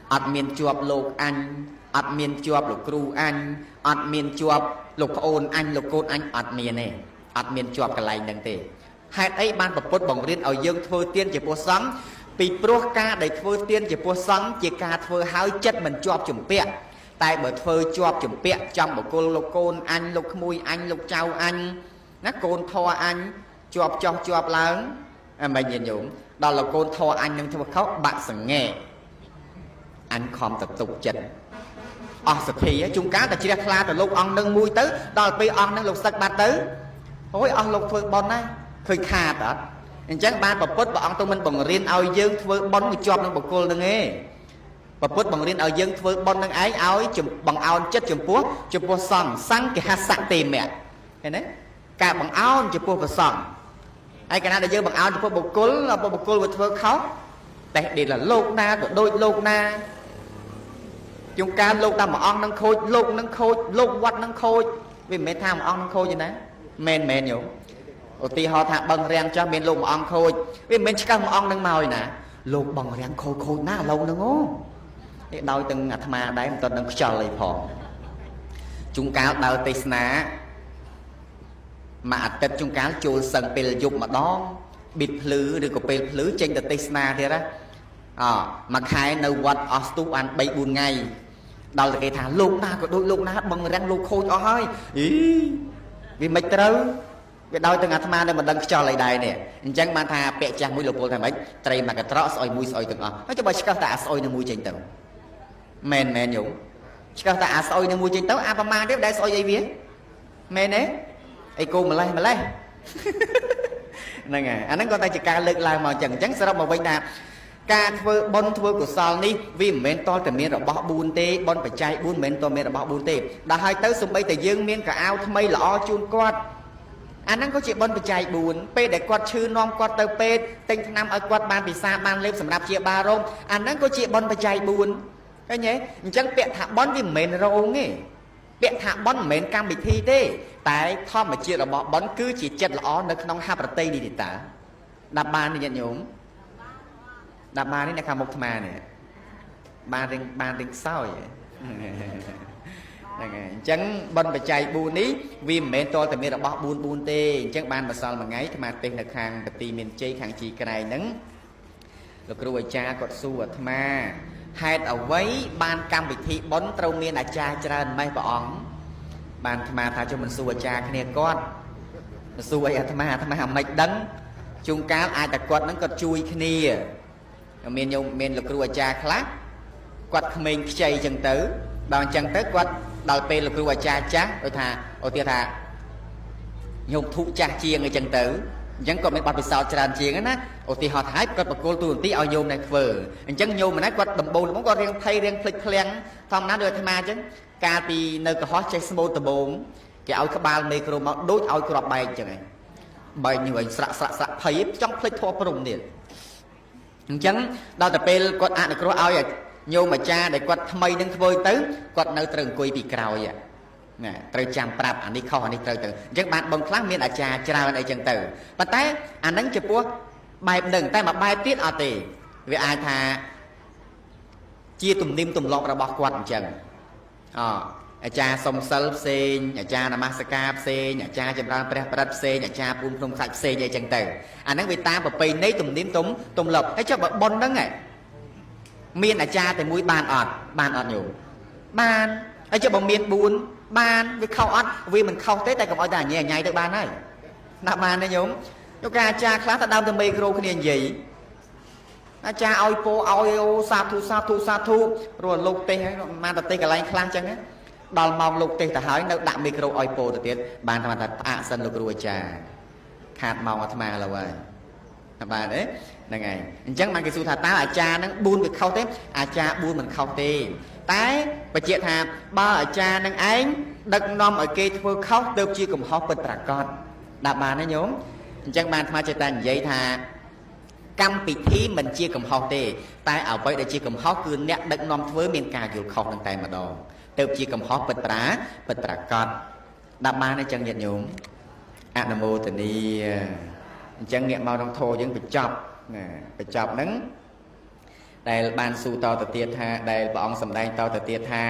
ọt miên chuộc lục anh ọt miên chuộc lục cru anh ọt miên chuộc lục ôn anh lục côn anh ọt miên này ọt miên chuộc cái này đừng tệ hai ấy ban bậc bút bổng riêng ở dương thưa tiên chỉ bố sắm bị pro ca để thưa tiên chỉ bố sắm chỉ ca thưa háo chất mình chuộc chủng bẹ tại bởi thưa chuộc chủng bẹ trong một cô lục côn anh lục mùi anh lục trao anh nó côn thò anh chuộc chuộc lớn mày nhìn nhúng đó là côn thò anh nhưng thưa khóc bạn sẵn nghe anh không tập tục chật sự thì chúng cá ta chia ra từ lúc ông nâng mùi tới đó là vì ông nâng lục sắc bát tới ôi ông lục phương bon này khơi khà đó chắc ban bậc bút ông tôi mình bằng riêng ao dương phương bon người chọn nâng bậc cô nâng nghe bậc bút bằng riêng ao dương phương bon nâng ái áo bằng ao chất chùm pua sòng sang cái hạt sạn tìm mẹ thế đấy cả bằng ao chùm pua và sòng ai cái nào để dương bằng ao chùm pua bậc cô với phương khóc tại đây là lục na đôi lục na chúng ta lục ta mà ông nâng khôi lục quạt nâng khôi vì mấy tham ông nâng khôi như thế men nhủ thì họ thả bằng rèn cho mình lục mà ông khôi vì mình chỉ cần mà ông nâng màu nè lục bằng rèn khôi ná lâu nâng ngô để đôi từng ngặt mà đấy mình nâng chờ lại phò chúng ta đào tê ná mà tết chúng ta chôn sân bê dục mà đó bịt lứ được có bê lứ trên tê ná thế đó mà khai nâu vật ở stú ăn 3-4 ngày đó là cái thả lục na có đôi lục na bằng răng lục khôi cho hơi vì mấy trâu cái đôi từng atma đây mà đang cho lại đài nè chẳng mà thà bẹ chàng mũi lục bồn thằng mấy trai mà cái trọ soi mũi soi từng nó cho bà chỉ có tạ soi nó mũi trên tàu men nhủ chỉ có tạ soi nó mũi trên tàu à mà tiếp đây soi dây vía men đấy ai cô mà lấy này nghe anh ấy con tay chỉ ca lực lại mà chẳng chẳng sao mà bên nào ca thưa bon thưa của sao ní vì mình to từ miền bỏ buôn tê bon phải chạy buôn mình to miền bỏ buôn tê đã hai tới sum bay từ dương miền cả ao thay mây lọ chun quạt anh ấy có chuyện bon phải chạy buôn pe để quạt chư non quạt tơ pe tinh năm ở quạt ban bị xa ban lên sầm đạp chia ba rôm anh ấy có chuyện bon phải chạy buôn cái nhé chẳng bẹn thả bon vì mình rồi nghe bẹn thả bon mình cam bị thi thế tại thọ mà chia là bỏ bon cứ chỉ chật lọ nó không hai bờ tây đi tả đạp ban thì nhận nhúng đạp ba này là một mà này ba đinh sao vậy chẳng bên phải chạy buôn ní vì mẹ tôi thì mình đã bỏ buôn tê chẳng ban mà sao mà ngay thì mà tên là hàng tì miền chơi hàng chỉ cái này nắng được rồi cha còn su ở mà hai ở với ban cam bị thị bón trâu miền là cha trơn mấy bọn ban mà thà cho mình su ở cha cái này con su ở thà mà mạch đắng chung cá ai ta quật nó còn chui cái này miền lục rùa cha khác quạt mình chạy chân tử đòn chân tới quạt đòi pe lục rùa cha chắc rồi thà ở tia thà nhung thụ cha chia người chân tử vẫn còn mấy bạn bị sao tràn chiên á ở tia họ thái quạt bậc cô tu tí ao nhôm này vờ chân nhôm mà nói quạt đầm bồn cũng có riêng thay riêng phịch phèn thòng ná đưa tham ma chứ ca pi nơi có hot chạy small tờ bồn cái ao các ba micro mà đối ao crop bay chẳng này bay như vậy sạ thấy trong phịch thua prong liền chẳng đào tập pel quạt ăn được có ao vậy nhiều mà cha để quạt mây đứng vơi tới quạt nơi trường quỳ bị cào vậy nè trời chạm prap anh đi kho anh đi trời từ chắc bạn bông khác miền cha trao đây chân từ và té anh đánh chụp búa bài đừng tay mà bài tiết ở tì vì ai thà chia tùm niêm tùm lọt ra bọc quạt chân cha sông sơ xe nhà cha là masaka xe nhà cha chấm ra prep xe nhà cha pun không sạch xe vậy chân từ anh nói vì ta và pin đấy tùm niêm tùm lộc thấy cho bạn bon đó này miền là cha thì mũi bàn ọt nhủ bàn ấy cho bằng miền buồn bàn với khâu ọt vì mình khâu tết tay còn ở nhà nhảy được bàn này nạp bàn đấy nhúng cho ca cha khác ta đau từ micro cái này gì cha oi po oi sa thu rồi lục tê mà tê cái lạnh khang chẳng á đòn mong lục tê ta hỏi nó đạm micro oi po từ tiết bàn tham thật ạ sân lục rùa cha khát mong ở tham là vậy bà đấy là ngày chẳng mang cái su thà ta ở cha nó buôn việc khâu tết cha buôn mình khâu tê tái và chị thà ba ở cha năng ánh đợt nom ở kia thôi khóc đâu chia cùng học bật con đạp bà nó nhóm chẳng bàn tham chơi ta vậy thà cam bị thi mình chia cùng học tê tai ở vậy để chia cùng học cứ nẹt đợt nom với miền cà kiểu khâu đằng tay mà đòn đâu chia cùng học bật con đạp bà nó chẳng nhận nhóm Anamo thì đi chẳng nghiệm màu đông thô vẫn bị chọc nắng ដែលបានស៊ូតទៅទៀតថាដែលព្រះអង្គសម្ដែងតទៅទៀតថា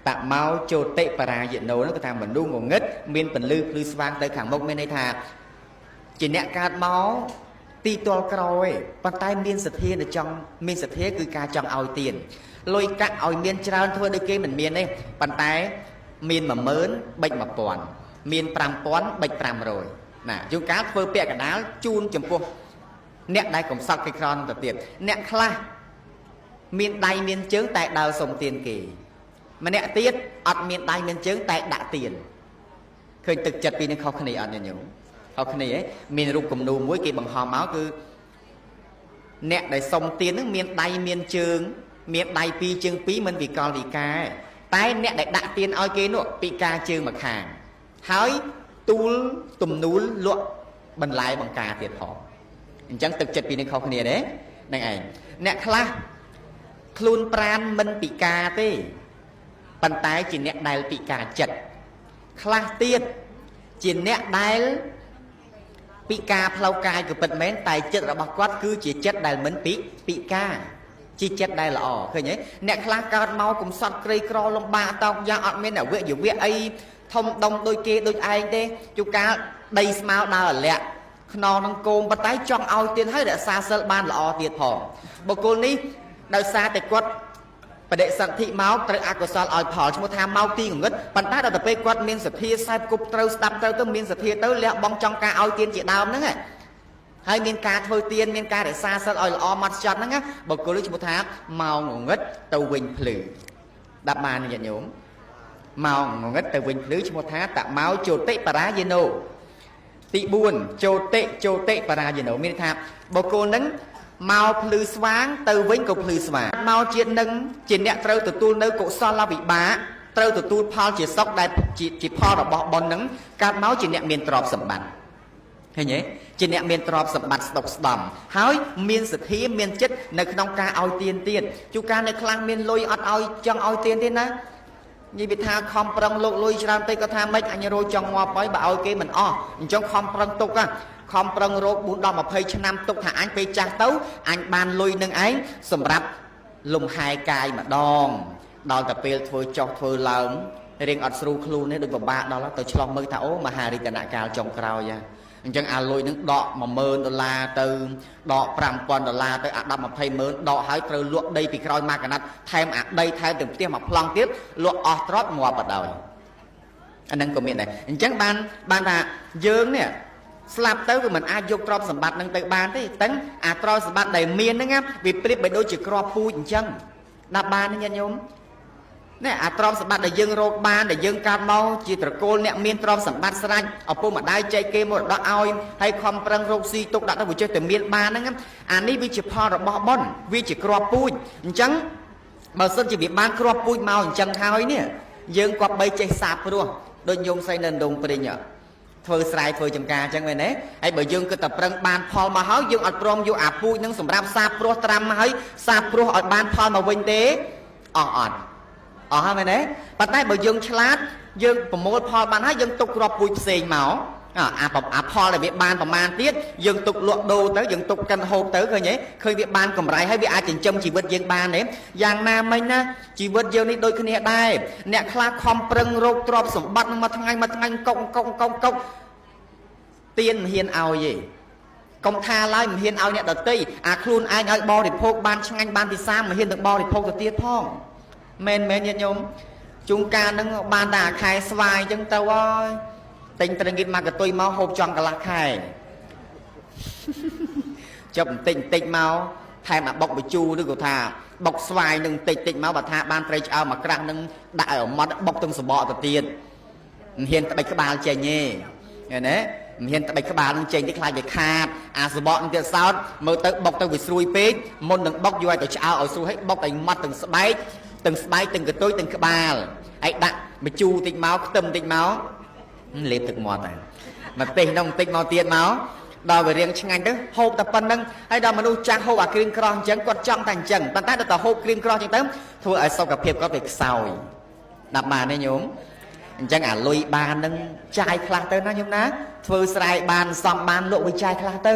តមោជោតិបរាយណូនោះគឺថាមនុស្សងងឹតមានពន្លឺភ្លឺស្វាងទៅខាងមុខមានន័យថាជាអ្នកកើតមកទីទល់ក្រោយប៉ុន្តែមានសទ្ធានៅចង់មានសទ្ធាគឺការចង់ឲ្យទានលុយកាក់ឲ្យមានច្រើនធ្វើដូចគេមិនមានទេប៉ុន្តែមាន10000បិច1000មាន5000បិច500ណាជួនកាលធ្វើពាក្យកណ្ដាលជូនចំពោះអ្នកដែលកំសត់គេក្រនទៅទៀតអ្នកខ្លះមានដៃមានជើងតែដើរសុំទានគេម្នាក់ទៀតអត់មានដៃមានជើងតែដាក់ទានឃើញទឹកចិត្តពីនេះខុសគ្នាអត់ញញោមខុសគ្នាមានរូបគំនូរមួយគេបង្ហោះមកគឺអ្នកដែលសុំទាននឹងមានដៃមានជើងមានដៃ2ជើង2មិនវិកលវិការតែអ្នកដែលដាក់ទានឲ្យគេនោះពិការជើងមួយខាងហើយទូលទំនួលលក់បន្លែបង្ការទៀតផងអញ្ចឹងទឹកចិត្តពីនេះខុសគ្នាទេហ្នឹងឯងអ្នកខ្លះខ្លួនប្រានមិនពិការទេប៉ុន្តែជាអ្នកដែលពិការចិត្តខ្លះទៀតជាអ្នកដែលពិការផ្លូវកាយក៏ពិតមែនតែចិត្តរបស់គាត់គឺជាចិត្តដែលមិនពិការជាចិត្តដែលល្អឃើញទេអ្នកខ្លះកើតមកកំសត់ក្រីក្រលំបាកតោកយ៉ាងអត់មានអវយវៈអីធំដុំដូចគេដូចឯងទេជួនកាលដីស្មៅដើរអាលាក់ខ្នងនឹងគោមប៉ុន្តែចង់ឲ្យទៀតហើយរក្សាសិលបានល្អទៀតផងបុគ្គលនេះដោយសារតែគាត់បដិសន្ធិមកត្រូវអកុសលឲ្យផលឈ្មោះថាមកទីងងឹតប៉ុន្តែដល់ទៅពេលគាត់មានសទ្ធាសែបគប់ត្រូវស្ដាប់ត្រូវទៅមានសទ្ធាទៅលះបង់ចង់ការឲ្យទានជាដើមហ្នឹងហើយមានការធ្វើទានមានការរក្សាសិលឲ្យល្អម៉ត់ចត់ហ្នឹងបុគ្គលឈ្មោះថាមកងងឹតទៅវិញភ្លឺដាក់បានញាតិញោមមកងងឹតទៅវិញភ្លឺឈ្មោះថាតមោជោតិបរាយណូទី4ជោតិបរាយណូមានថាបុគ្គលហ្នឹងមកភ្លឺស្វាងទៅវិញក៏ភ្លឺស្វាងមកជាតិនឹងជាអ្នកត្រូវទទួលនៅកុសលវិបាកត្រូវទទួលផលជាសុខដែលជាផលរបស់បុណ្យហ្នឹងកើតមកជាអ្នកមានទ្រព្យសម្បត្តិឃើញទេជាអ្នកមានទ្រព្យសម្បត្តិស្ដុកស្ដំហើយមានសទ្ធាមានចិត្តនៅក្នុងការឲ្យទានទៀតជួនកាលនៅខ្លាំងមានលុយអត់ឲ្យចង់ឲ្យទានទេណានិយាយពីថាខំប្រឹងលោកលុយច្រើនពេកក៏ថាម៉េចអញរោចង់ងាប់ហើយបើឲ្យគេមិនអស់អញ្ចឹងខំប្រឹងទុកខំប្រឹងរោគ4 10 20ឆ្នាំទុកថាអញពេលចាស់ទៅអញបានលុយនឹងឯងសម្រាប់លំហែកាយម្ដងដល់តែពេលធ្វើចុះធ្វើឡើងរៀងអត់ស្រួលខ្លួនទេដូចពិបាកដល់ទៅឆ្លោះមើលថាអូមហារិទ្ធនកាលចុងក្រោយអញ្ចឹងអាលុយនឹងដក$10000ទៅដក$5000ទៅអា10 20ម៉ឺនដកហើយត្រូវលក់ដីពីក្រោយមកកណាត់ថែមអាដីថែមទាំងផ្ទះមួយប្លង់ទៀតលក់អស់ទ្រព្យងាប់បដ ாய் អាហ្នឹងក៏មានដែរអញ្ចឹងបានថាយើងនេះស្លាប់ទៅវាមិនអាចយកទ្រព្យសម្បត្តិនឹងទៅបានទេតែអាទ្រព្យសម្បត្តិដែលមានហ្នឹងវាប្រៀបបីដូចជាគ្រាប់ពូជអញ្ចឹងដាក់បានទេញាតិញោមនេះអាទ្រព្យសម្បត្តិដែលយើងរកបានដែលយើងកើតមកជាត្រកូលអ្នកមានទ្រព្យសម្បត្តិស្រាច់ឪពុកម្ដាយចែកគេមរតកឲ្យហើយខំប្រឹងរកស៊ីទុកដាក់ទៅវាចេះតែមានបានហ្នឹងអានេះវាជាផលរបស់បុណ្យវាជាគ្រាប់ពូជអញ្ចឹងបើសិនជាវាបានគ្រាប់ពូជមកអញ្ចឹងហើយនេះយើងគប្បីចេះសាបព្រោះដូចញោមស្រីនៅដងព្រិញធ្វើស្រែធ្វើចំការអញ្ចឹងមែនទេហើយបើយើងគិតតែប្រឹងបានផលមកហើយយើងអត់ព្រមយកអាពូជនឹងសម្រាប់សាបព្រោះត្រាំមកហើយសាបព្រោះឲ្យបានផលមកវិញទេអស់ហើយមែនទេប៉ុន្តែបើយើងឆ្លាតយើងប្រមូលផលបានហើយយើងទុកគ្រាប់ពូជផ្សេងមកអាផលដែលវាបានប្រមាណទៀតយើងទុកលក់ដូរទៅយើងទុកកិនហូបទៅឃើញទេឃើញវាបានកម្រៃហើយវាអាចចិញ្ចឹមជីវិតយើងបានទេយ៉ាងណាមិញណាជីវិតយើងនេះដូចគ្នាដែរអ្នកខ្លះខំប្រឹងរកទ្រព្យសម្បត្តិមួយថ្ងៃកុកទៀនមិនហ៊ានឲ្យទេកុំថាឡើយមិនហ៊ានឲ្យអ្នកដទៃអាខ្លួនឯងឲ្យបរិភោគបានឆ្ងាញ់បានពិសាមិនហ៊ានទៅបរិភោគទៅទៀតផងមែនញាតិញោមជួនកាលហ្នឹងបានតែខែស្វាយអញ្ចឹងទៅហើយទិញត្រងៀតមកកតុយមកហូបចង់កន្លះខែចុះបន្តិចមកថែមអាបុកបជូឬក៏ថាបុកស្វាយនឹងតិចមកបើថាបានត្រីឆ្អើមកក្រាស់នឹងដាក់ឲ្យអមត់បុកទាំងសបកទៅទៀតមិនហ៊ានត្បិចក្បាលចេញទេឃើញទេមិនហ៊ានត្បិចក្បាលនឹងចេញទេខ្លាចវាខាតអាសបកនឹងទៀតសោតមើលទៅបុកទៅវាស្រួយពេកមុននឹងបុកយកឲ្យទៅឆ្អើឲ្យស្រួយឲ្យបុកឲ្យម៉ត់ទាំងស្បែកទាំងកតុយទាំងក្បាលហើយដាក់បជូតិចមកខ្ទឹមតិចមកលេបទឹកមាត់ហើយមកទេសនោះបន្តិចមកទៀតមកដល់វារៀងឆ្ងាញ់ទៅហូបតែប៉ុណ្្នឹងហើយដល់មនុស្សចាស់ហូបអាគ្រឿងក្រោះអញ្ចឹងគាត់ចង់តែអញ្ចឹងប៉ុន្តែដល់តែហូបគ្រឿងក្រោះអញ្ចឹងទៅធ្វើឲ្យសុខភាពគាត់វាខ្សោយដាក់បានទេញោមអញ្ចឹងអាលុយបាននឹងចាយខ្លះទៅណាញោមណាធ្វើស្រែបានសំបានលក់វាចាយខ្លះទៅ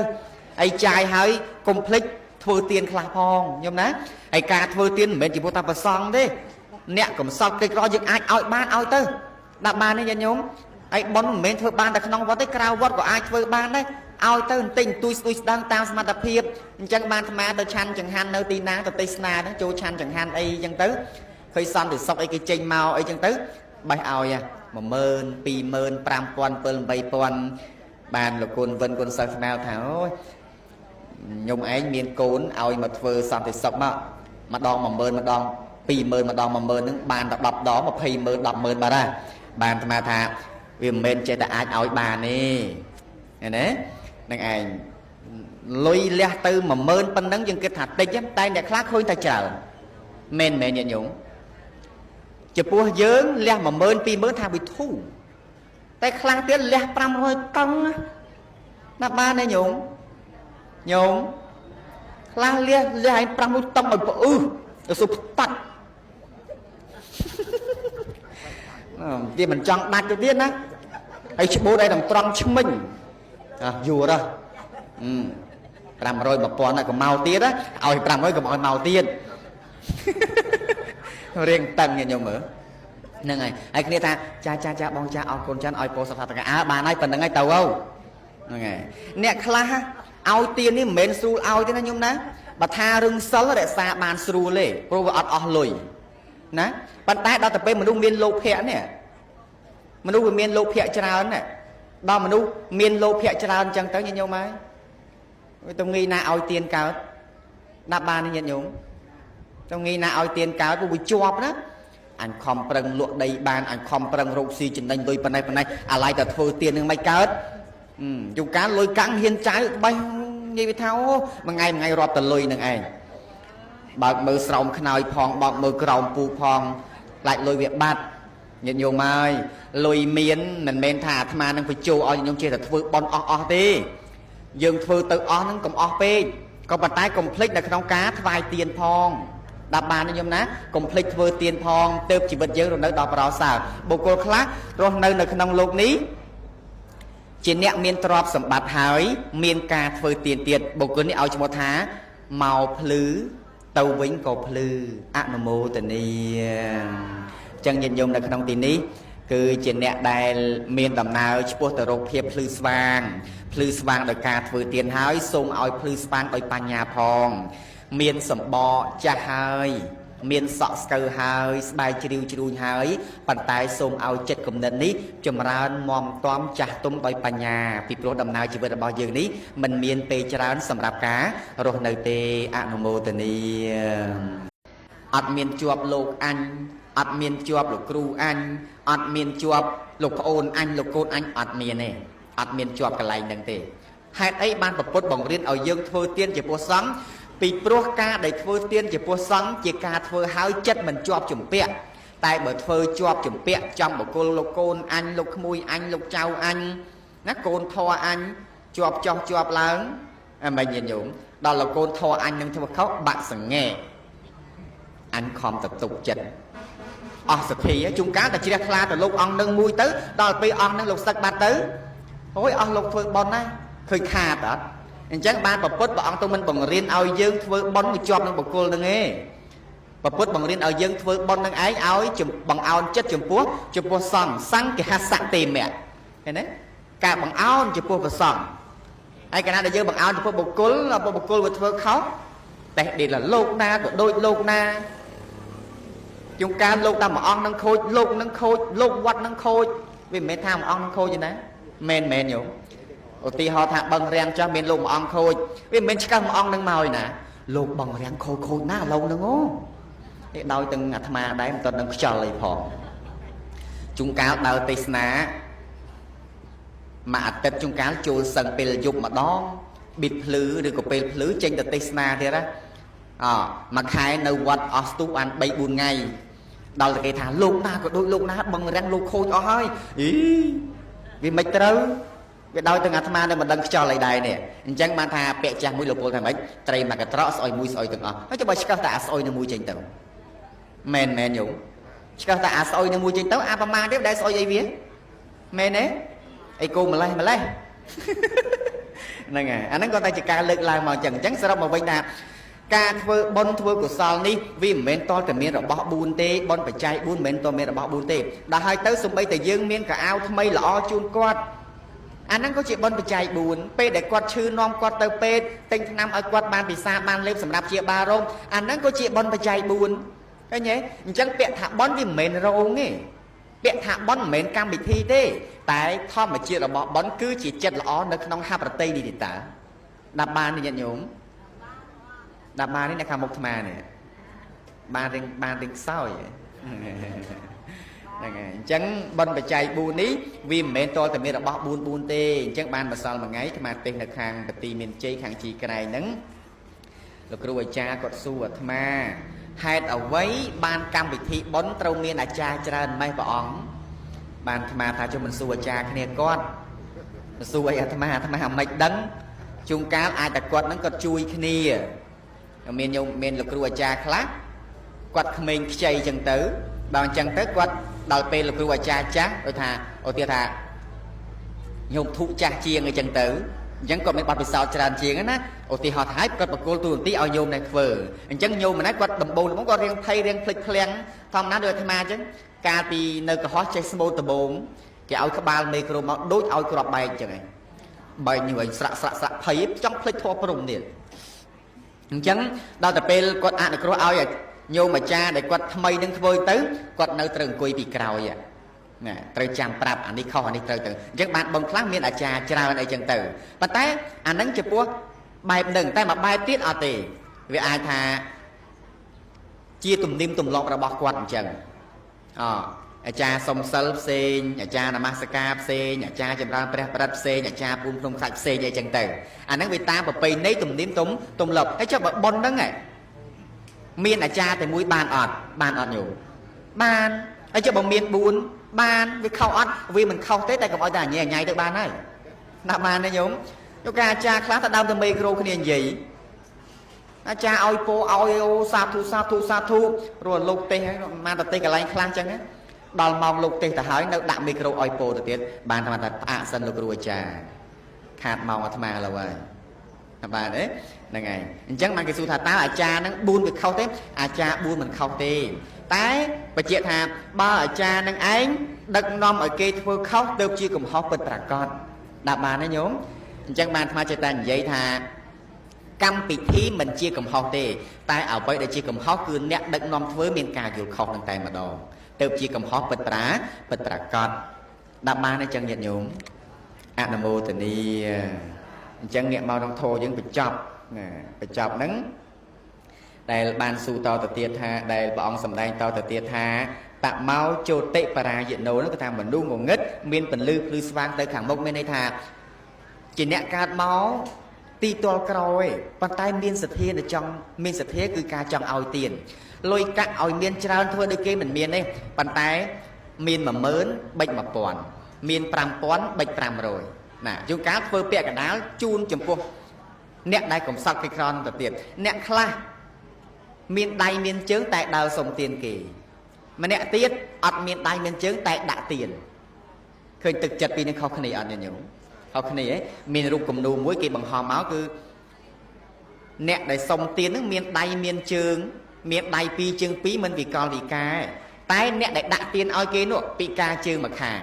ហើយចាយហើយកុំភ្លេច ធ្វើទៀនខ្លះផងញោមណាហើយការធ្វើទៀនមិនមែនជាពុទ្ធប្រសង់ទេអ្នកកំសត់កិច្ចក្រយើងអាចឲ្យបានឲ្យទៅដាក់បានទេញាតិញោមហើយប៉ុនមិនមែនធ្វើបានតែក្នុងវត្តទេក្រៅវត្តក៏អាចធ្វើបានដែរឲ្យទៅបន្តិចបន្តួចស្ទួយស្ដាងតាមសមត្ថភាពអញ្ចឹងបានអាត្មាទៅឆាន់ចង្ហាន់នៅទីណាទៅទេសនាហ្នឹងចូលឆាន់ចង្ហាន់អីអញ្ចឹងទៅឃើញសន្តិសុខអីគេចេញមកអីអញ្ចឹងទៅបេះឲ្យ10000 20000 5000 7000បានលោកគុណវិនគុណសិស្សស្មាវថាអូយខ្ញុំឯងមានកូនឲ្យមកធ្វើសន្តិសុខមកម្ដង10000ម្ដង20000ម្ដង10000ហ្នឹងបានតែ10ដង20000 10000បាទហើយបានអាត្មាថាវាមិនមែនចេះតែអាចឲ្យបានទេឃើញទេនឹងឯងលុយលះទៅ10000ប៉ុណ្ណឹងយើងគិតថាតិចតែអ្នកខ្លះឃើញតែច្រើនមែនមែនញាតិញោមចំពោះយើងលះ10000 20000ថាវាធូរតែខ្លះទៀតលះ500កង់ណាបានទេញោមខ្លះលះឲ្យ500តង់ឲ្យផ្អឺទៅសុបតាត់វាមិនចង់ដាច់ទៅទៀតណាហើយច្បូតឲ្យដល់ត្រង់ឆ្មិញយូរហ៎500 1000ក៏មកទៀតឲ្យ500ក៏មកមកទៀតរៀងតឹងញោមមើលហ្នឹងហើយគ្នាថាចាបងចាអរគុណចាឲ្យពោសុខតកាបានហើយប៉ុណ្្នឹងហើយទៅហ្នឹងហើយអ្នកខ្លះឲ្យទៀននេះមិនមែនស្រួលឲ្យទេណាញោមណាបើថារឹងសិលរក្សាបានស្រួលទេព្រោះវាអត់អស់លុយណាប៉ុន្តែដល់ទៅពេលមនុស្សមានលោភៈនេះមនុស្សវាមានលោភៈច្រើនណាដល់មនុស្សមានលោភៈច្រើនអញ្ចឹងទៅញាតិញោមហើយវាទៅងាយណាឲ្យទៀនកើតដាក់បានទេញាតិញោមទៅងាយណាឲ្យទៀនកើតព្រោះវាជាប់ណាអញខំប្រឹងលក់ដីបានអញខំប្រឹងរកស៊ីចំណេញលុយប៉ុណ្ណេះអាឡ័យតែធ្វើទៀននឹងមិនកើតយូរកាលលុយកាំងហ៊ានចៅបេះនិយាយវាថាអូមួយថ្ងៃរាប់តែលុយនឹងឯងបើកមើលស្រោមខ្នើយផងបើកមើលក្រោមពូផងខ្លាចលុយវាបាត់ញាតិញោមហើយលុយមានមិនមែនថាអាត្មានឹងបញ្ជោឲ្យញោមចេះតែធ្វើបន់អស់ទេយើងធ្វើទៅអស់ហ្នឹងកុំអស់ពេកក៏ប៉ុន្តែកុំភ្លេចនៅក្នុងការថ្វាយទៀនផងដាក់បានទេញោមណាកុំភ្លេចធ្វើទៀនផងទៅជីវិតយើងរស់នៅដល់ប្រសើរបុគ្គលខ្លះរស់នៅក្នុងโลกនេះជាអ្នកមានទ្រព្យសម្បត្តិហើយមានការធ្វើទៀនទៀតបុគ្គលនេះឲ្យឈ្មោះថាមកភ្លឺទៅវិញក៏ភ្លឺអនុមោទនាចឹងញាតិញោមនៅក្នុងទីនេះគឺជាអ្នកដែលមានដំណើរឆ្ពោះទៅរកភាពភ្លឺស្វាងដោយការធ្វើទៀនហើយសូមឲ្យភ្លឺស្វាងដោយបញ្ញាផងមានសម្បកចាស់ហើយមានសក់ស្កូវហើយស្បែកជ្រីវជ្រួញហើយប៉ុន្តែសូមឲ្យចិត្តគំនិតនេះចម្រើនមមតំចាស់ទុំដោយបញ្ញាពីព្រោះដំណើរជីវិតរបស់យើងនេះមិនមានពេលច្រើនសម្រាប់ការរស់នៅទេអនុមោទនាអត់មានជាប់លោកអញអត់មានជាប់លោកគ្រូអញអត់មានជាប់លោកប្អូនអញលោកកូនអញអត់មានទេអត់មានជាប់កន្លែងហ្នឹងទេហេតុអីបានប្រពុតបង្រៀនឲ្យយើងធ្វើទៀនជាពុទ្ធសង្ឃពីព្រោះការដែលធ្វើទៀនជាពុទ្ធសង្ឃជាការធ្វើឲ្យចិត្តមិនជាប់ជំពាក់តែបើធ្វើជាប់ជំពាក់ចំបកុលលោកកូនអញលោកក្មួយអញលោកចៅអញណាកូនធေါ်អញជាប់ចោះជាប់ឡើងមិនញាតិញោមដល់លោកកូនធေါ်អញនឹងធ្វើខុសបាក់សង្ហេអញខំទៅទុកចិត្តអស់សទ្ធាជួនកាលតែជ្រះថ្លាទៅលោកអង្គនឹងមួយទៅដល់ពេលអង្គនឹងលោកសឹកបាត់ទៅអូយអស់លោកធ្វើបន់ណាឃើញខាតអត់អញ្ចឹងបានប្រពុតព្រះអង្គទៅមិនបង្រៀនឲ្យយើងធ្វើបន់ជាប់នឹងបុគ្គលនឹងទេប្រពុតបង្រៀនឲ្យយើងធ្វើបន់នឹងឯងឲ្យបង្អោនចិត្តចំពោះសង្ឃសង្ឃគេហសៈទេមៈឃើញទេការបង្អោនចំពោះព្រះសង្ឃហើយកាលណាដែលយើងបង្អោនចំពោះបុគ្គលវាធ្វើខុសតែដេកលោកណាក៏ដូចលោកណាជួនកាលលោកតាមមួយអង្គនឹងខូចលោកនឹងខូចលោកវត្តនឹងខូចវាមិនមែនថាមួយអង្គនឹងខូចទេណាមែនញោមឧទាហរណ៍ថាបឹងរាំងចាស់មានលោកមួយអង្គខូចវាមិនមែនឆ្កឹះមួយអង្គនឹងមកឯណាលោកបឹងរាំងខូចណាឥឡូវហ្នឹងអូនេះដោយទាំងអាត្មាដែរមិនទាន់នឹងខ្យល់អីផងជួនកាលដើរទេសនាមួយអាទិត្យជួនកាលចូលសឹងពេលយប់ម្ដងប៊ីតភ្លឺឬក៏ពេលភ្លឺចេញទៅទេសនាទៀតណាមួយខែនៅវត្តអស់ស្ទុះបាន3 4ថ្ងៃដល់តែគេថាលោកណាក៏ដូចលោកណាបឹងរាំងលោកខូចអស់ហើយវាមិនត្រូវវាដោយទាំងអាត្មានៅមិនដឹងខ្យល់អីដែរនេះអញ្ចឹងបានថាពាក្យចាស់មួយលោកពលថាម៉េចត្រីមកកត្រកស្អុយមួយស្អុយទាំងអស់ហើយចាំបើឆ្កឹះតែអាស្អុយនៅមួយចេញទៅមែនញោមឆ្កឹះតែអាស្អុយនៅមួយចេញទៅអាប្រមាណទេដែលស្អុយអីវាមែនទេអីគោម្លេះហ្នឹងហើយអាហ្នឹងក៏តែជាការលើកឡើងមកអញ្ចឹងសរុបមកវិញថា ការធ្វើបុណ្យធ្វើកុសលនេះវាមិនមែនតតែមានរបស់4ទេបុណ្យបច្ច័យ4មិនមែនតមានរបស់4ទេដល់ហើយទៅសំបីតែយើងមានកៅអៅថ្មីល្អជូនគាត់អាហ្នឹងក៏ជាបុណ្យបច្ច័យ4ពេលដែលគាត់ឈឺនាំគាត់ទៅពេទ្យទិញថ្នាំឲ្យគាត់បានពិសាបានលេបសម្រាប់ព្យាបាលរោគអាហ្នឹងក៏ជាបុណ្យបច្ច័យ4ឃើញទេអញ្ចឹងពាក្យថាបុណ្យវាមិនមែនរោងទេពាក្យថាបុណ្យមិនមែនកម្មវិធីទេតែធម្មជាតិរបស់បុណ្យគឺជាចិត្តល្អនៅក្នុងហបរតីនេះទេតើដាក់បានទេញាតិញោមដាក់បាននេះនៅខាងមុខអាត្មានេះបានរៀងខ្សោយហ្នឹងហើយអញ្ចឹងបុណ្យបច្ច័យ4នេះវាមិនមែនតតែមានរបស់4ទេអញ្ចឹងបានម្សិលមួយថ្ងៃអាត្មាទេសនៅខាងបទីមានជ័យខាងជីក្រែងហ្នឹងលោកគ្រូអាចារ្យគាត់សួរអាត្មាហេតុអ្វីបានកម្មវិធីបុណ្យត្រូវមានអាចារ្យច្រើនម៉េះព្រះអង្គបានអាត្មាថាជុំមិនសួរអាចារ្យគ្នាគាត់សួរអីអាត្មាអាមិនដឹងជួនកាលអាចតែគាត់ហ្នឹងគាត់ជួយគ្នាមានញោមមានលោកគ្រូអាចារ្យខ្លះគាត់ក្មេងខ្ចីអញ្ចឹងទៅដល់អញ្ចឹងទៅគាត់ដល់ពេលលោកគ្រូអាចារ្យចាស់ដូចថាឧទាហរណ៍ថាញោមធុចាស់ជាងអីចឹងទៅអញ្ចឹងគាត់មានបទពិសោធន៍ច្រើនជាងណាឧទាហរណ៍ថាគាត់បកគោលទូនទីឲ្យញោមនេះធ្វើអញ្ចឹងញោមម្នាក់គាត់ដំបូងគាត់រៀងភ័យរៀងភ្លេចភ្លាំងធម្មតាដូចអាត្មាអញ្ចឹងកាលពីនៅកុហកចេះស្មូតដំបូងគេឲ្យក្បាលមេក្រូមកដូចឲ្យគ្រាប់បែកអញ្ចឹងឯងបែកញើយស្រាក់ភ័យចង់ភ្លេចធေါ်ព្រំទៀតអញ្ចឹងដល់តែពេលគាត់អនុគ្រោះឲ្យញោមអាចារ្យដែលគាត់ថ្មីនឹងធ្វើទៅគាត់នៅត្រូវអង្គុយពីក្រោយណាត្រូវចាំប្រាប់អានេះខុសអានេះត្រូវទៅអញ្ចឹងបានបងខ្លះមានអាចារ្យច្រើនអីចឹងទៅប៉ុន្តែអានឹងចំពោះបែបនឹងតែមួយបែបទៀតអត់ទេវាអាចថាជាទំនៀមទម្លាប់របស់គាត់អញ្ចឹងអាចារ្យសុំសិលផ្សេងអាចារ្យនមស្ការផ្សេងអាចារ្យចម្រើនព្រះបរិត្តផ្សេងអាចារ្យពូនភ្នំខ្សាច់ផ្សេងអីចឹងទៅអាហ្នឹងវាតាមប្រពៃណីទំនៀមទម្លាប់ហើយចុះបើប៉ុនហ្នឹងមានអាចារ្យតែមួយបានអត់ញោមបានហើយចុះបើមាន4បានវាខុសអត់វាមិនខុសទេតែកុំឲ្យតែអញញ៉ៃទៅបានហើយដាក់បានទេញោមយកការអាចារ្យខ្លះទៅដើមតែមេក្រូគ្នានិយាយអាចារ្យឲ្យពោឲ្យអូសាធុរស់លោកទេសហ្នឹងបានតែទេសកន្លែងខ្លះចឹងណាដល់ម៉ោងលោកទេសទៅហើយនៅដាក់មីក្រូឲ្យពោទៅទៀតបានថាផ្អាកសិនលោកគ្រូអាចារ្យខាតម៉ោងអាត្មាឥឡូវហើយបានទេហ្នឹងហើយអញ្ចឹងបានគេសួរថាតើអាចារ្យហ្នឹង4វាខុសទេអាចារ្យ4មិនខុសទេតែបញ្ជាក់ថាបើអាចារ្យនឹងឯងដឹកនាំឲ្យគេធ្វើខុសទៅជាកំហុសពិតប្រាកដដាក់បានទេញោមអញ្ចឹងបានអាត្មាចេះតែនិយាយថាកម្មពិធីមិនជាកំហុសទេតែអ្វីដែលជាកំហុសគឺអ្នកដឹកនាំធ្វើមានការយល់ខុសនឹងតែម្ដងទៅជាកំហុសពិតប្រាកដដាក់បានទេអញ្ចឹងញាតិញោមអនុមោទនីអញ្ចឹងអ្នកមកក្នុងធម៌យើងបញ្ចប់ហ្នឹងដែលបានសួរតទៅទៀតថាដែលព្រះអង្គសម្ដែងតទៅទៀតថាតមោចោតិបរាយណោនោះគឺថាមនុស្សងងឹតមានពន្លឺភ្លឺស្វាងទៅខាងមុខមានន័យថាជាអ្នកកើតមកទីទល់ក្រោយប៉ុន្តែមានសទ្ធាដែលចង់មានសទ្ធាគឺការចង់ឲ្យទានលុយកាក់ឲ្យមានច្រើនធ្វើដូចគេមិនមានទេប៉ុន្តែមាន10000បិច1000មាន5000បិច500ណាជួនកាលធ្វើពាក្យកណ្ដាលជូនចំពោះអ្នកដែលកំសត់គេក្រនទៅទៀតអ្នកខ្លះមានដៃមានជើងតែដើរសុំទានគេម្នាក់ទៀតអត់មានដៃមានជើងតែដាក់ទានឃើញទឹកចិត្តពីនេះខុសគ្នាអត់ញញោមខុសគ្នាមានរូបគំនូរមួយគេបង្ហោះមកគឺអ្នកដែលសុំទាននឹងមានដៃមានជើងមានដៃ2ជើង2មិនវិកលវិការតែអ្នកដែលដាក់ទានឲ្យគេនោះពិការជើងមួយខាង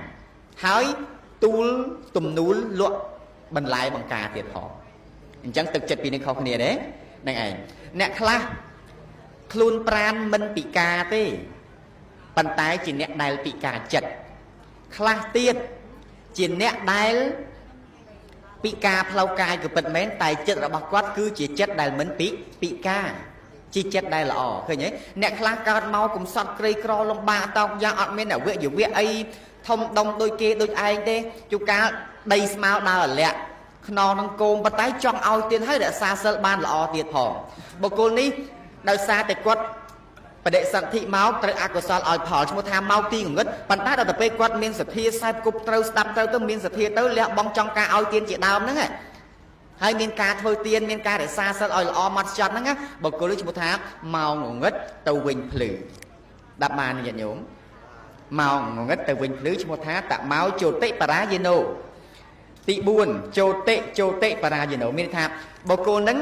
ហើយទូលទំនួលលក់បន្លែបង្ការទៀតផងអញ្ចឹងទឹកចិត្តពីនេះខុសគ្នាទេហ្នឹងឯងអ្នកខ្លះខ្លួនប្រាណមិនពិការទេប៉ុន្តែជាអ្នកដែលពិការចិត្តខ្លះទៀតជាអ្នកដែលពិការផ្លូវកាយក៏ពិតមែនតែចិត្តរបស់គាត់គឺជាចិត្តដែលមិនពិការជាចិត្តដែលល្អឃើញទេអ្នកខ្លះកើតមកកំសត់ក្រីក្រលំបាកតោកយ៉ាងអត់មានអវយវៈអីធំដុំដូចគេដូចឯងទេជួនកាលដីស្មៅដើររលាក់ខ្នងនឹងគោមប៉ុន្តែចង់ឲ្យទៀតហើយរក្សាសិលបានល្អទៀតផងបុគ្គលនេះដោយសារតែគាត់បដិសន្ធិមកត្រូវអកុសលឲ្យផលឈ្មោះថាមកទីងងឹតប៉ុន្តែដល់ទៅពេលគាត់មានសទ្ធាខ្សែគប់ត្រូវស្ដាប់ត្រូវទៅមានសទ្ធាទៅលះបង់ចង់ការឲ្យទានជាដើមហ្នឹងហើយមានការធ្វើទានមានការរក្សាសិលឲ្យល្អម៉ត់ចត់ហ្នឹងបុគ្គលនេះឈ្មោះថាមកងងឹតទៅវិញភ្លឺដាក់បានញាតិញោមមកងងឹតទៅវិញភ្លឺឈ្មោះថាតមោចោតិបរាយណោទី4ចោតិបរាយណោមានថាបុគ្គលហ្នឹង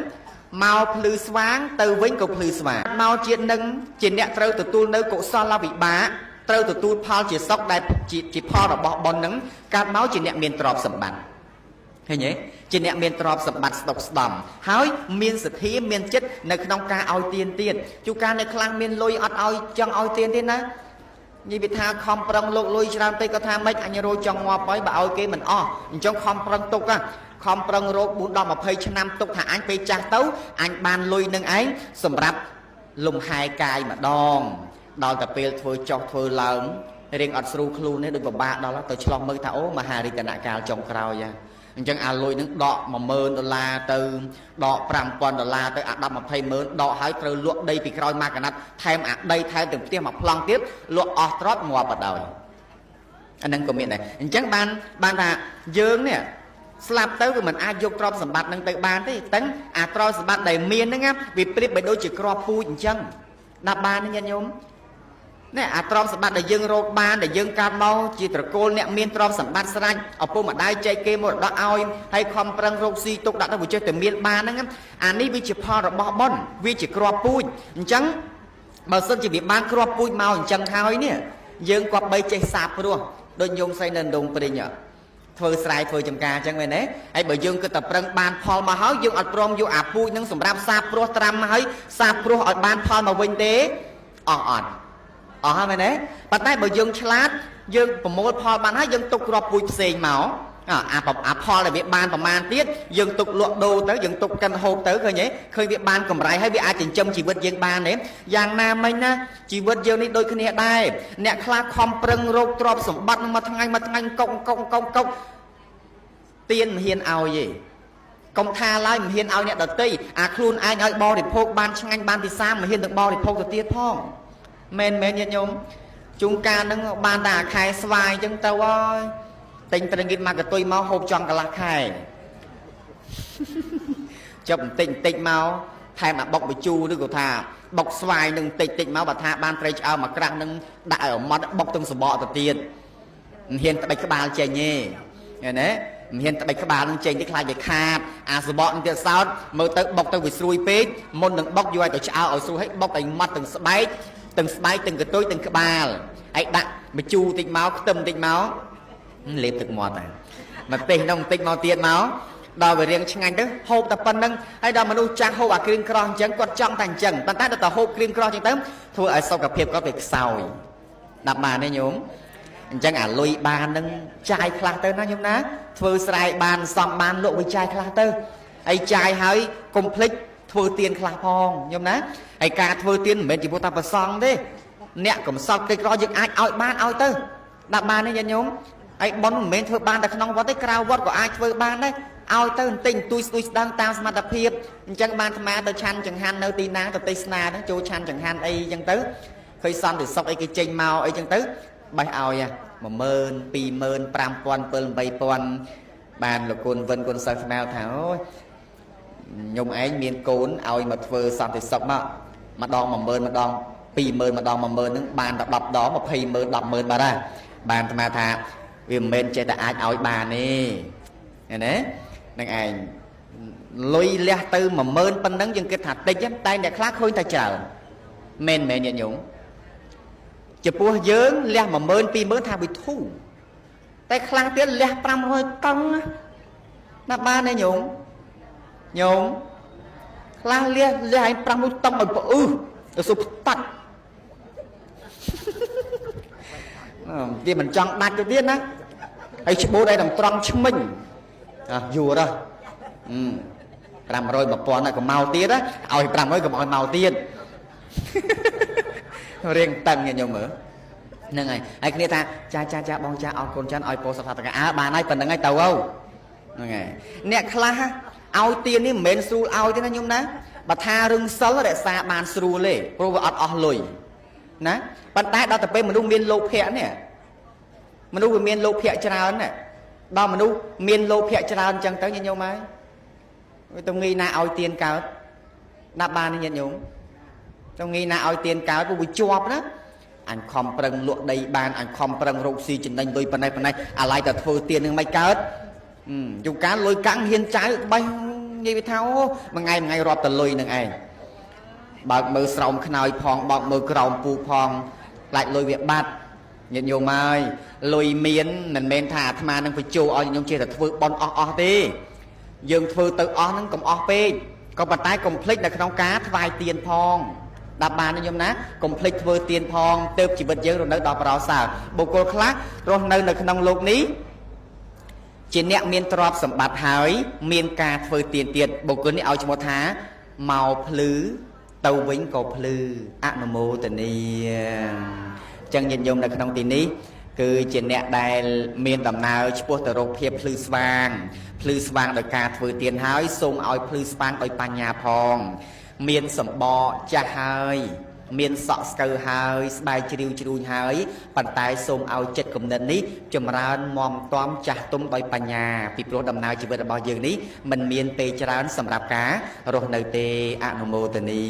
mau phư xoáng từ vĩnh cục phư xoáng mau chuyện nâng chuyện nẹt trâu từ tu nơi cụ son la vị bá trâu từ tu Paul chỉ sóc đại chỉ Paul là bỏ bòn nắng cát máu chuyện nẹt miền trọp sầm bắn thấy nhỉ chuyện nẹt miền trọp sầm bắn độc đầm hái miền sực hí miền chết nơi nông ca ao tiền tiền chú ca nơi khang miền lôi ọt ao chân ao tiền tiền á như bị tha không prong lục lôiram tây có tha mấy anh rồi trong hoa bói bà ao kia mình trong không prong tục á không prong rô bốn đo mà phơi cho năm tục thả anh phê cha tấu anh ban lôi nâng ấy sầm rạp lùng hai cài mà đòn đòi tập về thôi cho thôi lớn riêng ở sưu khlu này được ba đó là tôi cho mơ thảo mà hà đi tận cao trong crowd nha chẳng à lôi nước đọ mà $10 từ đọ $5,000 tới đập mà phê mơn đọ hái từ luộc đây thì crowd mà cả nát thêm đây thêm từng tiêm mà plong tiếp luộc ostrot ngọt bắt đầu anh đang comment này chẳng ban là dương nè slap tới của mình ai vô tròn sầm bát nâng tới bàn thế tấn tròn sầm bát đầy miên đó nghe vì clip bởi đôi chỉ crop pui chân đạp bàn nha nhôm nè tròn sầm bát đầy dương rô bàn đầy dương cam mau chỉ từ cô nè miên tròn sầm bát sanh ở phố mà đai chơi kia một đó ao hay không prang rô si tục đã được chơi từ miên bàn đó nghe ní vì chỉ pha rồi bỏ bón vì chỉ crop pui chân bờ sân chỉ bị ban crop pui màu chân tháo nè dương quạt bay chơi sạp luôn đôi nhung say nên đồng bền nhở thôi sai thôi chấm ca chẳng vậy đấy ai bởi dương cứ tập răng ban Paul mà hỏi dương ở prom vô pui nâng sủng ram sa pro tram mà hỏi sa pro ở ban Paul mà vinh tế hai vậy đấy bắt tay bởi dương chat dương phẩm môi Paul ban hỏi dương tục rọp pui xèn máu Paul là việc ban phẩm man tiết dương tục luộc đồ tới dương tục căn hộp tới rồi nhé khơi việc ban cầm rải hay việc ai chỉnh châm chỉ vượt dương ban đấy giang nam mình na chỉ vượt dương đi đôi khi đây nè kha không prâng rô trọp sủng bắt mà thằng anh công tiền hiền ao gì công tha lại mình hiền ao nhẹ đợt tây khuôn ai nói bo thì phô ban sang anh ban thì sao mà hiền được bo thì phô được tiết phong men nhẹ nhôm chúng ca nâng ban đà khai xoài chân tao ơi tình tình nghiệp mà cái tôi mau hộp tròn cả lạc khai chụp tình mau thay mà bọc bị chu đứa của thà bọc xoài nâng tình mau bà tha ban trai ao mà căng nâng đại ở mắt bọc từng sờ bọ từ tiền hiền tại cái bàn chè nhé nghe đấy hiện tại các bạn trên cái khai về khát sờ bọ những sao mới tới bọc tới bị xuôi pết môn đừng bọc vô ai tới chào ở xuôi hết bọc thành mắt từng spike từng cái tối từng cái ba ấy đặt bị chu tịnh máu liệp thực mọt mà tình đồng tịnh màu tiền máu đòi về riêng ngành đó hộp tập phân nâng hay đòi mà nuôi trang hộp green cross chẳng còn trong thành trần bàn tay được hộp green cross chẳng tấm thôi ở sau gặp hiệp có việc sòi đạp mà nên nhúng chẳng lùi bàn nâng chai khla tơ nó nhúng ná thưa sài bàn xong bàn lộ với chai khla tơ ấy chai hơi complete thưa tiền khla phong nhúng ná ấy cả thưa tiền mình chỉ vô tập vào xong đấy nè cũng sau cái đó dựng ai ao ban ao tơ đạp bàn đấy nhúng ấy bón mình thưa bàn đặt nông vào tới crowd vót của ai thưa bàn đấy ao tơ tình tôi đang tam mà tập hiệp chẳng bàn tham gia tới chan chẳng han nơi tin ná tới sna đó cho chan chẳng han ấy chẳng tứ khơi xong thì xong ấy cái chênh màu ấy chẳng tứ bay ao nha mà mơn pi mơn pram pon pơn bay pon bàn là côn vân côn sơ nào thảo nhung ấy miền côn ao mà phơi xong thì sọc mà đòn mà mơn mà đòn pi mơn mà đòn mà mơn những bàn đập đó mà phi mơn đập mơn bà ra bàn mà thà vì mình chơi tại ai ao bà nè đấy đang ảnh lôi lẹ tư mà mơn pan nắng dân cái thạch tây chấm tay để khác khôi ta chờ men nhận nhúng chụp bùa dướng lẹ mà mơn pi mơn thà bị thu tay khang tiếng lẹ pram rồi cong nạp ba này nhúng khang lẹ anh pram rồi tông rồi rồi sụp tắt vì mình chọn đặt cái tiên á ấy chụp bùa đây làm tròn chứng minh dù đó pram rồi mà pon này còn màu tiết á ôi pram rồi còn màu tiên riêng tầng nhà nhung mở nè này ai kia ta cha bong cha ao con chan ao po sập sập bà này phần là ngay tàu không nè nè kha ao tiên ní mền su ao tiên nhung ná bà tha rừng sấu để xa bàn su lệ pro ọt lùi ná bàn tay đó tập bên mình nuôi miên lô phẹ nè mình nuôi miên lô phẹ tràn nè đó mình nuôi miên lô phẹ tràn chẳng tới như nhau mấy tôi nghĩ na ao tiên cao đáp ba này nhung tôi nghĩ na ao tiền cáo của bị chọp đó anh không prang luộc đầy bàn anh không prang rục xì trên đánh đôi phần này lại cả thưa tiền nhưng mấy cáo dùng cá lôi căng hiên trái bay និយាយថាអូមួយថ្ងៃរាប់តលុយនឹងឯងបើកមើលស្រោមខ្នើយផងបើកមើលក្រោមពូផងខ្លាចលុយវាបាត់ញាតិញោមហើយលុយមានមិនមែនថាអាត្មានឹងបញ្ជោឲ្យញាតិញោមចេះតែធ្វើបន់អស់ទេយើងធ្វើទៅអស់ហ្នឹងកុំអស់ពេកក៏ប៉ុន្តែកុំភ្លេចនៅក្នុងការថ្វាយទានផងដាក់បានញោមណាកុំភ្លេចធ្វើទានផងទៅជីវិតយើងរស់នៅដល់ប្រោសើរបុគ្គលខ្លះរស់នៅក្នុងโลกនេះជាអ្នកមានទ្រព្យសម្បត្តិហើយមានការធ្វើទានទៀតបុគ្គលនេះឲ្យឈ្មោះថាមកភ្លឺទៅវិញក៏ភ្លឺអនុមោទនាចឹងញាតិញោមនៅក្នុងទីនេះគឺជាអ្នកដែលមានដំណើរឆ្ពោះទៅរកភាពភ្លឺស្វាងដោយការធ្វើទានហើយសូមឲ្យភ្លឺស្វាងដោយបញ្ញាផងមានសម្បកចាស់ហើយមានសក់ស្កូវហើយស្បែកជ្រាវជ្រួញហើយប៉ុន្តែសូមឲ្យចិត្តគំនិតនេះចម្រើនមមទាំចាស់ទុំដោយបញ្ញាពីព្រោះដំណើរជីវិតរបស់យើងនេះមិនមានពេលច្រើនសម្រាប់ការរស់នៅទេអនុមោទនា